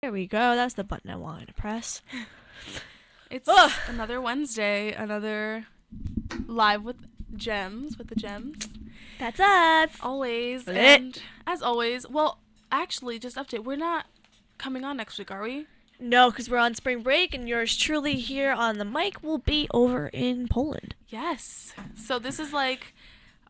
There we go. That's the button I wanted to press. It's another Wednesday, another live with gems, with the gems. That's us. Always. Lit. And as always, well, actually, just update, we're not coming on next week, are we? No, because we're on spring break, and yours truly here on the mic will be over in Poland. Yes. So this is like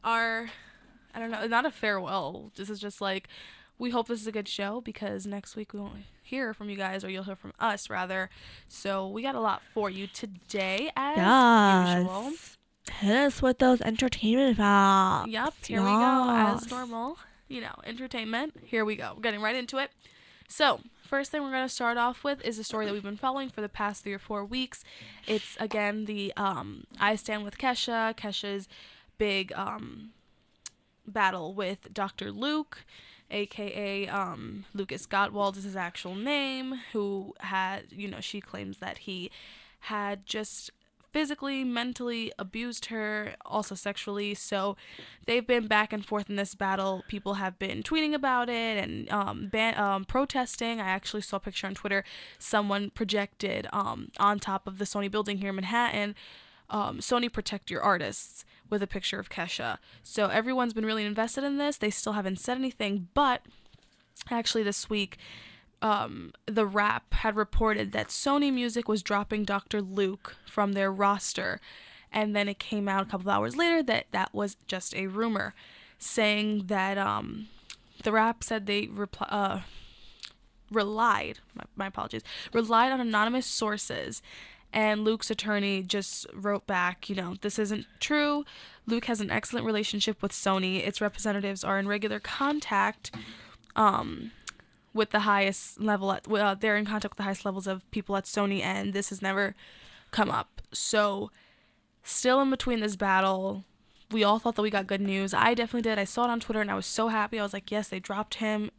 our, I don't know, not a farewell. This is just like, we hope this is a good show because next week we won't hear from you guys, or you'll hear from us rather. So we got a lot for you today as usual. Hit us with those entertainment facts. Yep, here we go. As normal, entertainment. Here we go. Getting right into it. So, first thing we're going to start off with is a story that we've been following for the past 3 or 4 weeks. It's, again, the I Stand With Kesha. Kesha's big battle with Dr. Luke, a.k.a. Lucas Gottwald is his actual name, who had, she claims that he had just physically, mentally abused her, also sexually. So they've been back and forth in this battle. People have been tweeting about it and protesting. I actually saw a picture on Twitter. Someone projected on top of the Sony building here in Manhattan, Sony Protect Your Artists, with a picture of Kesha. So everyone's been really invested in this. They still haven't said anything, but actually this week, The Wrap had reported that Sony Music was dropping Dr. Luke from their roster, and then it came out a couple of hours later that that was just a rumor, saying that The Wrap said they relied on anonymous sources, and Luke's attorney just wrote back, this isn't true. Luke has an excellent relationship with Sony. Its representatives are in regular contact with the highest level they're in contact with the highest levels of people at Sony, and this has never come up. So still in between this battle, we all thought that we got good news. I definitely did. I saw it on Twitter and I was so happy. I was like, yes, they dropped him,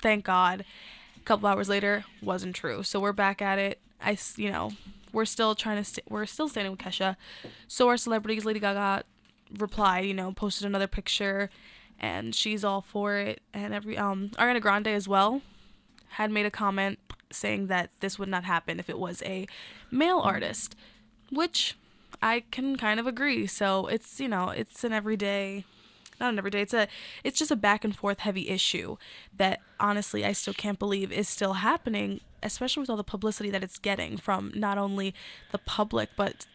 thank God. A couple hours later, wasn't true. So we're back at it. We're still we're still standing with Kesha. So our celebrities, Lady Gaga replied, posted another picture, and she's all for it. And Ariana Grande as well had made a comment saying that this would not happen if it was a male artist, which I can kind of agree. So it's, it's an everyday, not an everyday, it's just a back and forth heavy issue that honestly I still can't believe is still happening, especially with all the publicity that it's getting from not only the public, but,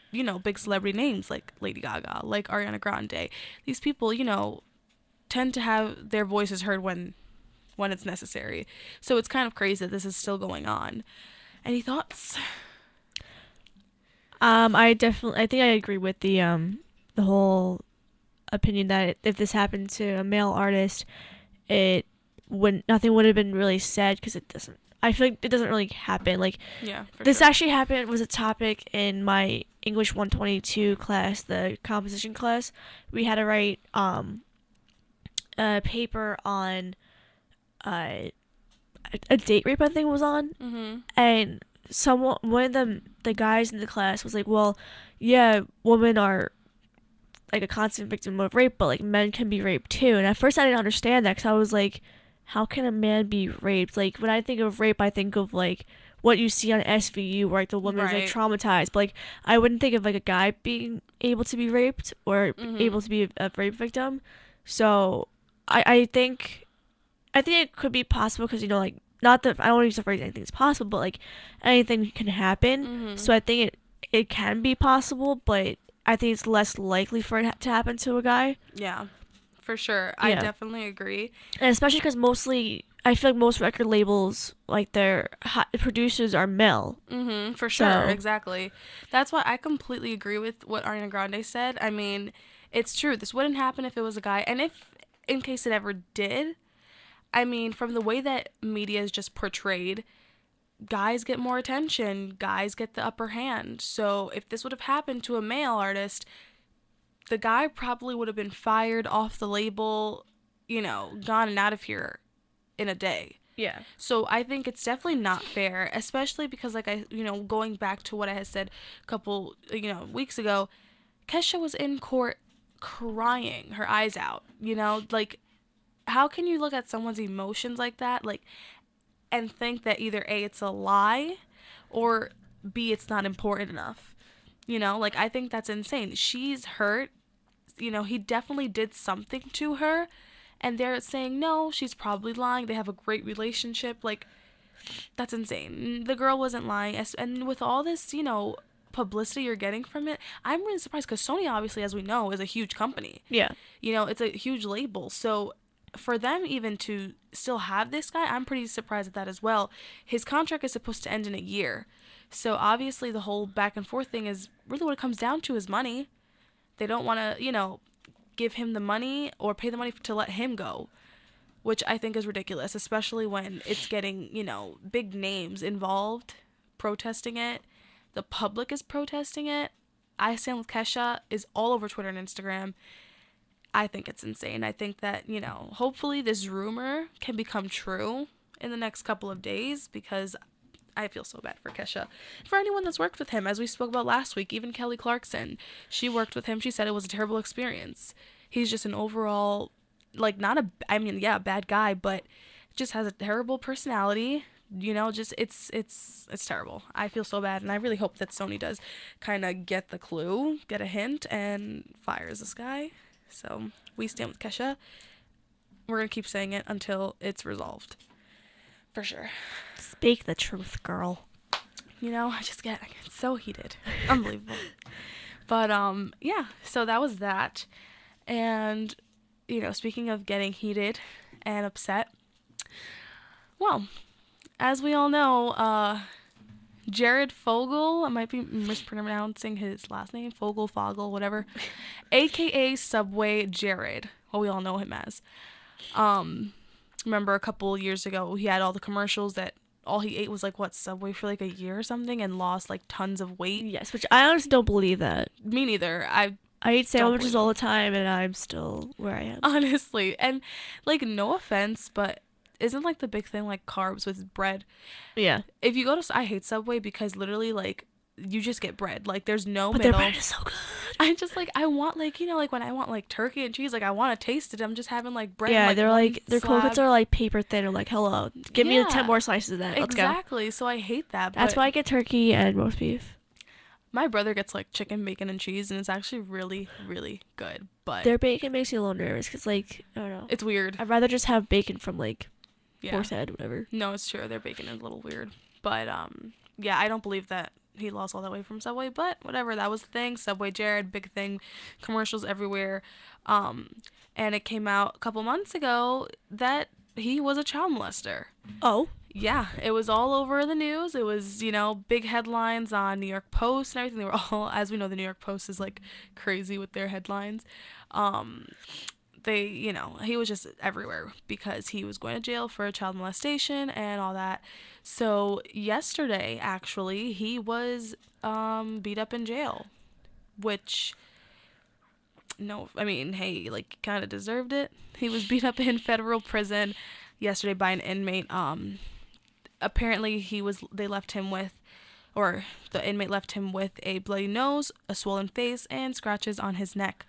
big celebrity names like Lady Gaga, like Ariana Grande. These people, tend to have their voices heard when it's necessary. So it's kind of crazy that this is still going on. Any thoughts? I think I agree with the whole opinion that if this happened to a male artist, nothing would have been really said, because it doesn't. I feel like it doesn't really happen. Like, yeah, this actually happened, was a topic in my English 122 class, the composition class. We had to write a paper on a date rape, I think it was on. Mm-hmm. And one of the guys in the class was like, well, yeah, women are like a constant victim of rape, but like men can be raped too. And at first I didn't understand that, because I was like, how can a man be raped? Like, when I think of rape, I think of like what you see on SVU, where like the woman is like traumatized, but like I wouldn't think of like a guy being able to be raped or able to be a rape victim. So I think it could be possible, because like, not that I don't want to use the phrase anything's possible, but like anything can happen. Mm-hmm. So I think it can be possible, but I think it's less likely for it to happen to a guy. Yeah, for sure. I definitely agree. And especially because I feel like most record labels, like their producers are male. Mm-hmm, for sure, exactly. That's why I completely agree with what Ariana Grande said. I mean, it's true. This wouldn't happen if it was a guy. And if, in case it ever did, I mean, from the way that media is just portrayed, guys get more attention. Guys get the upper hand. So if this would have happened to a male artist, the guy probably would have been fired off the label, gone and out of here in a day. Yeah. So I think it's definitely not fair, especially because, like, going back to what I had said a couple, weeks ago, Kesha was in court crying her eyes out, like, how can you look at someone's emotions like that? Like, and think that either A, it's a lie, or B, it's not important enough. You know, like, I think that's insane. She's hurt. You know, he definitely did something to her, and they're saying, no, she's probably lying. They have a great relationship. Like, that's insane. The girl wasn't lying. And with all this, you know, publicity you're getting from it, I'm really surprised because Sony, obviously, as we know, is a huge company. Yeah. You know, it's a huge label. So for them even to still have this guy, I'm pretty surprised at that as well. His contract is supposed to end in a year. So obviously the whole back and forth thing is really what it comes down to is money. They don't want to, you know, give him the money or pay the money to let him go, which I think is ridiculous, especially when it's getting, you know, big names involved protesting it. The public is protesting it. I Stand With Kesha is all over Twitter and Instagram. I think it's insane. I think that, you know, hopefully this rumor can become true in the next couple of days, because I feel so bad for Kesha. For anyone that's worked with him, as we spoke about last week, even Kelly Clarkson, she worked with him. She said it was a terrible experience. He's just an overall, like, not a, I mean, yeah, a bad guy, but just has a terrible personality. You know, just it's terrible. I feel so bad, and I really hope that Sony does kind of get the clue, get a hint, and fires this guy. So we stand with Kesha. We're gonna keep saying it until it's resolved, for sure. Speak the truth, girl. You know, I get so heated. Unbelievable. But yeah. So that was that, and you know, speaking of getting heated and upset, well, as we all know, Jared Fogle, I might be mispronouncing his last name, Fogel, whatever, aka Subway Jared, what we all know him as. Remember a couple years ago, he had all the commercials that all he ate was like, what, Subway for like a year or something, and lost like tons of weight. Yes, which I honestly don't believe that. Me neither. I eat sandwiches all the time, and I'm still where I am. Honestly, and like, no offense, but isn't like the big thing like carbs with bread? Yeah. If you go to, I hate Subway because literally like you just get bread. Like there's no but middle. Their bread is so good. I just like, I want like, you know, like when I want like turkey and cheese, like I want to taste it. I'm just having like bread. Yeah, and, they're like their cold are like paper thin. Or like, hello, give me 10 more slices of that. Let's go. Exactly. So I hate that. That's why I get turkey and roast beef. My brother gets like chicken, bacon, and cheese, and it's actually really, really good. But their bacon makes me a little nervous because like, I don't know. It's weird. I'd rather just have bacon from like Horse Head, whatever. No, it's true. Their bacon is a little weird. But yeah, I don't believe that he lost all that weight from Subway, but whatever, that was the thing. Subway Jared, big thing, commercials everywhere. And it came out a couple months ago that he was a child molester. Oh. Yeah, it was all over the news. It was, you know, big headlines on New York Post and everything. They were all, as we know, the New York Post is like crazy with their headlines. They, you know, he was just everywhere because he was going to jail for child molestation and all that. So yesterday, actually, he was beat up in jail, which, no, I mean, hey, like, kind of deserved it. He was beat up in federal prison yesterday by an inmate. Apparently they left him with, or the inmate left him with a bloody nose, a swollen face, and scratches on his neck.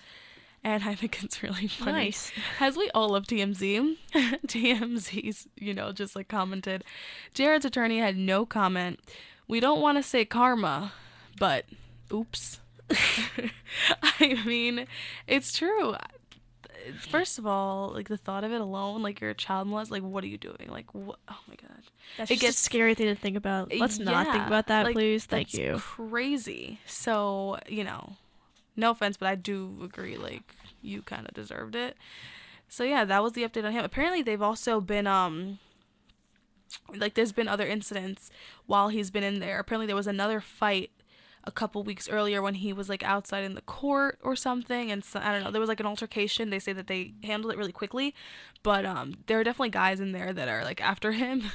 And I think it's really funny. Nice. As we all love TMZ, TMZ's, you know, just like commented, Jared's attorney had no comment. We don't want to say karma, but oops. I mean, it's true. First of all, like the thought of it alone, like you're a child molest, like what are you doing? Like what? Oh my god, that's just a scary thing to think about. Let's not think about that, like, please. Thank you. Crazy. So, you know, no offense, but I do agree, like, you kind of deserved it. So, yeah, that was the update on him. Apparently, they've also been, like, there's been other incidents while he's been in there. Apparently, there was another fight a couple weeks earlier when he was, like, outside in the court or something. And, so, I don't know, there was, like, an altercation. They say that they handled it really quickly. But there are definitely guys in there that are, like, after him.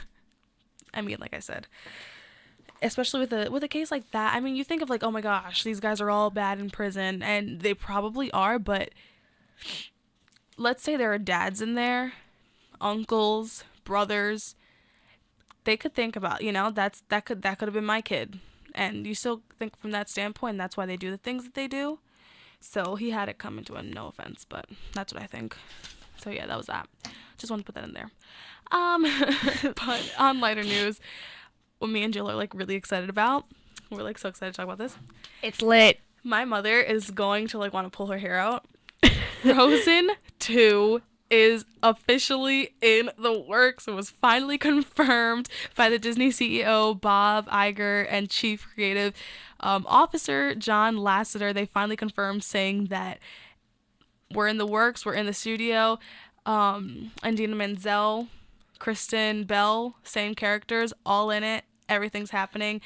I mean, like I said, especially with a case like that. I mean, you think of like, oh my gosh, these guys are all bad in prison, and they probably are, but let's say there are dads in there, uncles, brothers. They could think about, you know, that could have been my kid, and you still think from that standpoint. That's why they do the things that they do. So he had it coming to him. No offense, but that's what I think. So yeah, that was that. Just wanted to put that in there. But on lighter news, what me and Jill are like really excited about, we're like so excited to talk about this. It's lit. My mother is going to like want to pull her hair out. Frozen 2 is officially in the works. It was finally confirmed by the Disney CEO Bob Iger and Chief Creative Officer John Lasseter. They finally confirmed, saying that we're in the works, we're in the studio. Idina Menzel, Kristen Bell, same characters, all in it. Everything's happening.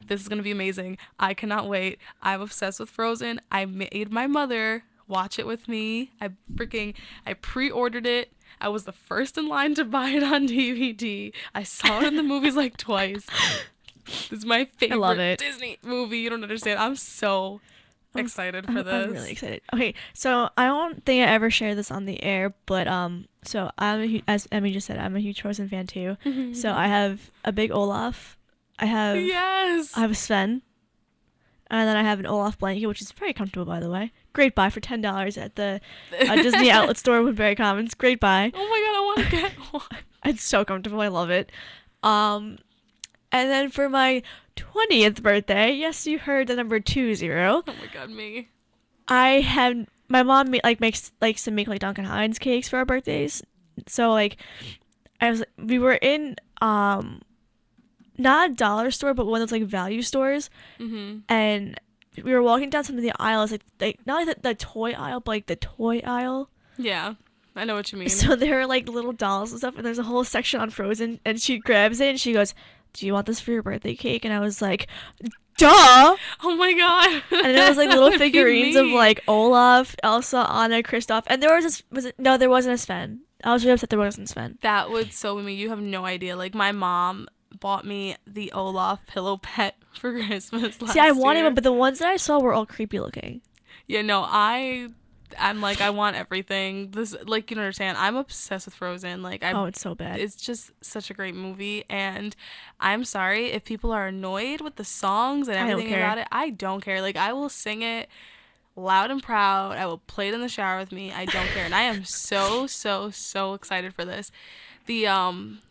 This is going to be amazing. I cannot wait. I'm obsessed with Frozen. I made my mother watch it with me. I pre-ordered it. I was the first in line to buy it on DVD. I saw it in the movies like twice. This is my favorite Disney movie. You don't understand. I'm so excited for this. I'm really excited. Okay, so I don't think I ever shared this on the air, but so as Emmy just said, I'm a huge Frozen fan too. So I have a big Olaf. I have a Sven, and then I have an Olaf blanket, which is very comfortable, by the way. Great buy for $10 at the Disney outlet store, Woodbury Commons. Great buy. Oh my god, I want to get one. It's so comfortable. I love it. And then for my 20th birthday, yes, you heard the number 20. Oh my god, me. I had my mom likes to make like Duncan Hines cakes for our birthdays. So like we were in not a dollar store, but one of those like value stores, and we were walking down some of the aisles, like not like the toy aisle, but like the toy aisle. Yeah, I know what you mean. So there are like little dolls and stuff, and there's a whole section on Frozen, and she grabs it and she goes, "Do you want this for your birthday cake?" And I was like, duh! Oh my god. And there was like little figurines of like Olaf, Elsa, Anna, Kristoff, and there was no, there wasn't a Sven. I was really upset there wasn't a Sven. That would so be me. You have no idea. Like my mom bought me the Olaf pillow pet for Christmas last year. See, I wanted one, but the ones that I saw were all creepy looking. Yeah, no, I'm like, I want everything. This, like, you don't understand. I'm obsessed with Frozen. Like, oh, it's so bad. It's just such a great movie, and I'm sorry if people are annoyed with the songs and everything about it. I don't care. Like, I will sing it loud and proud. I will play it in the shower with me. I don't care, and I am so excited for this. The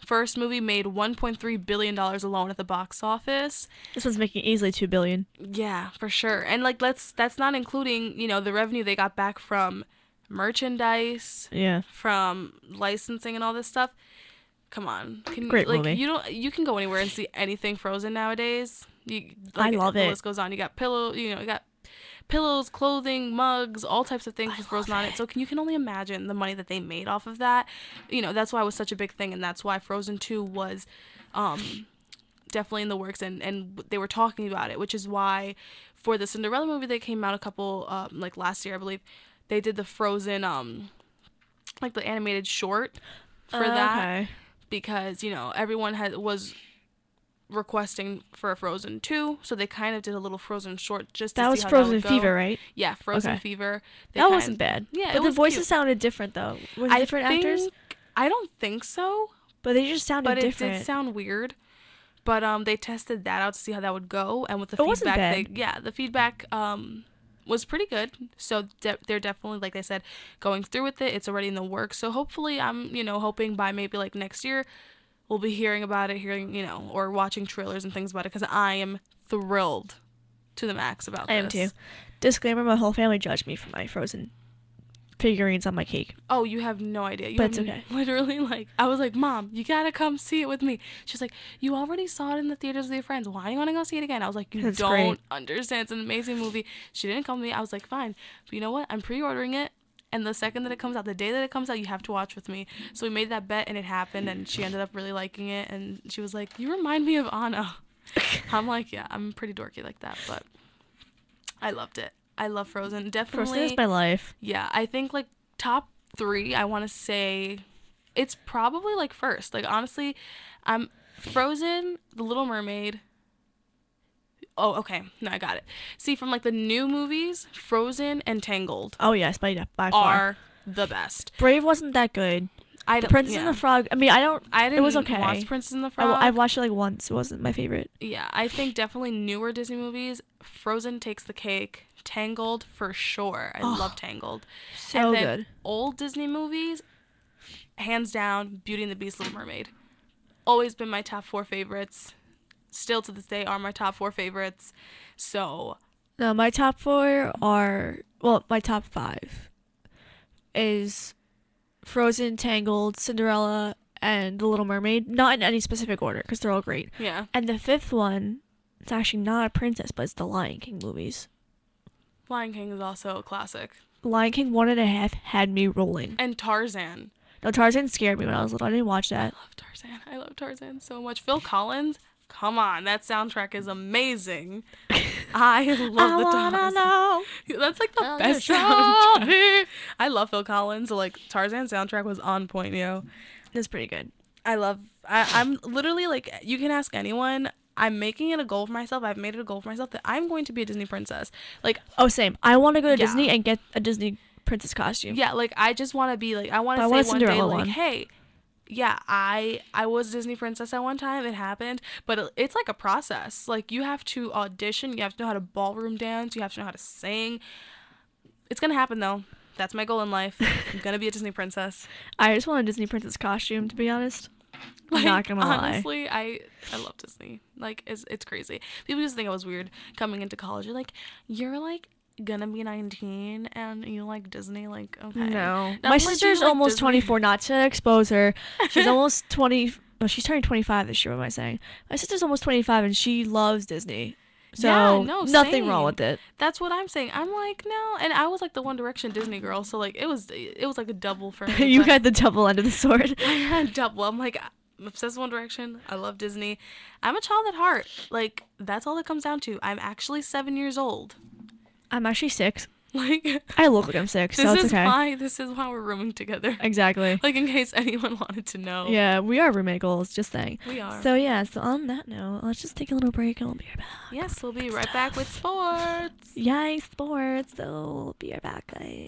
first movie made $1.3 billion alone at the box office. This one's making easily $2 billion. Yeah, for sure. And like that's not including, the revenue they got back from merchandise, from licensing and all this stuff. Come on. Great movie. You can go anywhere and see anything Frozen nowadays. I love it. The list goes on. You got pillows, clothing, mugs, all types of things with Frozen on it. So you can only imagine the money that they made off of that. That's why it was such a big thing, and that's why Frozen 2 was definitely in the works, and they were talking about it, which is why for the Cinderella movie that came out a couple, like last year, I believe, they did the Frozen, like the animated short for that. Okay. Because, everyone was requesting for a Frozen 2, so they kind of did a little Frozen short just to see how that would go. That was Frozen Fever, right? Yeah, Frozen Fever. That wasn't bad. Yeah, but the voices sounded different, though. Was it different actors? I don't think so. But they just sounded different. But it did sound weird. But they tested that out to see how that would go, and with the feedback, the feedback was pretty good. So they're definitely, like they said, going through with it. It's already in the works. So hopefully, I'm hoping by maybe like next year, we'll be hearing about it, or watching trailers and things about it, because I am thrilled to the max about this. I am too. Disclaimer, my whole family judged me for my Frozen figurines on my cake. Oh, you have no idea. But it's okay. Literally, I was like, Mom, you gotta come see it with me. She's like, you already saw it in the theaters with your friends. Why do you want to go see it again? I was like, you don't understand. It's an amazing movie. She didn't come to me. I was like, fine. But you know what? I'm pre-ordering it. And the second that it comes out, the day that it comes out, you have to watch with me. So we made that bet, and it happened, and she ended up really liking it. And she was like, you remind me of Anna. I'm like, yeah, I'm pretty dorky like that, but I loved it. I love Frozen. Definitely. Frozen is my life. Yeah, I think, like, top 3, I want to say it's probably, like, first. Like, honestly, Frozen, The Little Mermaid. Oh, okay. No, I got it. See, from, like, the new movies, Frozen and Tangled. Oh, yes, by far. Are the best. Brave wasn't that good. The Princess and the Frog. I mean, I didn't. It was okay. Watch Princess and the Frog. I watched it like once. It wasn't my favorite. Yeah, I think definitely newer Disney movies. Frozen takes the cake. Tangled for sure. I love Tangled. So good. Old Disney movies. hands down, Beauty and the Beast, Little Mermaid. Always been my top 4 favorites. Still to this day are my top 4 favorites. So No, my top 4 are, well, my top 5 is Frozen, Tangled, Cinderella, and The Little Mermaid. Not in any specific order, because they're all great. yeah. And the 5th one, it's actually not a princess, but it's the Lion King movies. Lion King is also a classic. Lion King 1.5 had me rolling. And Tarzan. No, Tarzan scared me when I was little. I didn't watch that. I love Tarzan so much. Phil Collins, come on, that soundtrack is amazing. I love the Tarzan. Know. That's like the best soundtrack. I love Phil Collins. So like Tarzan soundtrack was on point, yo. It's pretty good. I'm literally like, you can ask anyone. I'm making it a goal for myself. I've made it a goal for myself that I'm going to be a Disney princess. Like, Oh, same. I want to go to Yeah. Disney and get a Disney princess costume. yeah, like I just want to be like, I want But I to want say a one day Cinderella like, one. hey, yeah, I was a Disney princess at one time. It happened, but it's like a process. Like you have to audition, you have to know how to ballroom dance, you have to know how to sing. It's gonna happen though. That's my goal in life. I'm gonna be a Disney princess. I just want a Disney princess costume, to be honest. I'm not gonna lie. Honestly, I love Disney. Like it's crazy. People just think I was weird coming into college. You're like, you're like gonna be 19 and you like Disney. Like, okay. No. Not My only do sister's you like almost Disney- 24, not to expose her. She's almost 20. Well, she's turning 25 this year, what am I saying? My sister's almost 25 and she loves Disney. So, Yeah, no, nothing wrong same. with it. That's what I'm saying. I'm like, no, and I was like the One Direction Disney girl, so like it was like a double for me. You but got the double end of the sword. I had double. I'm like, I'm obsessed with One Direction. I love Disney. I'm a child at heart. Like that's all it comes down to. I'm actually 7 years old. I'm actually 6. Like I look like I'm 6, so it's okay. This is why we're rooming together. Exactly. Like in case anyone wanted to know. Yeah, we are roommate goals, just saying. We are. So yeah, so on that note, let's just take a little break and we'll be right back. Yes, we'll be right back with sports. Yay, sports. So we'll be right back, guys.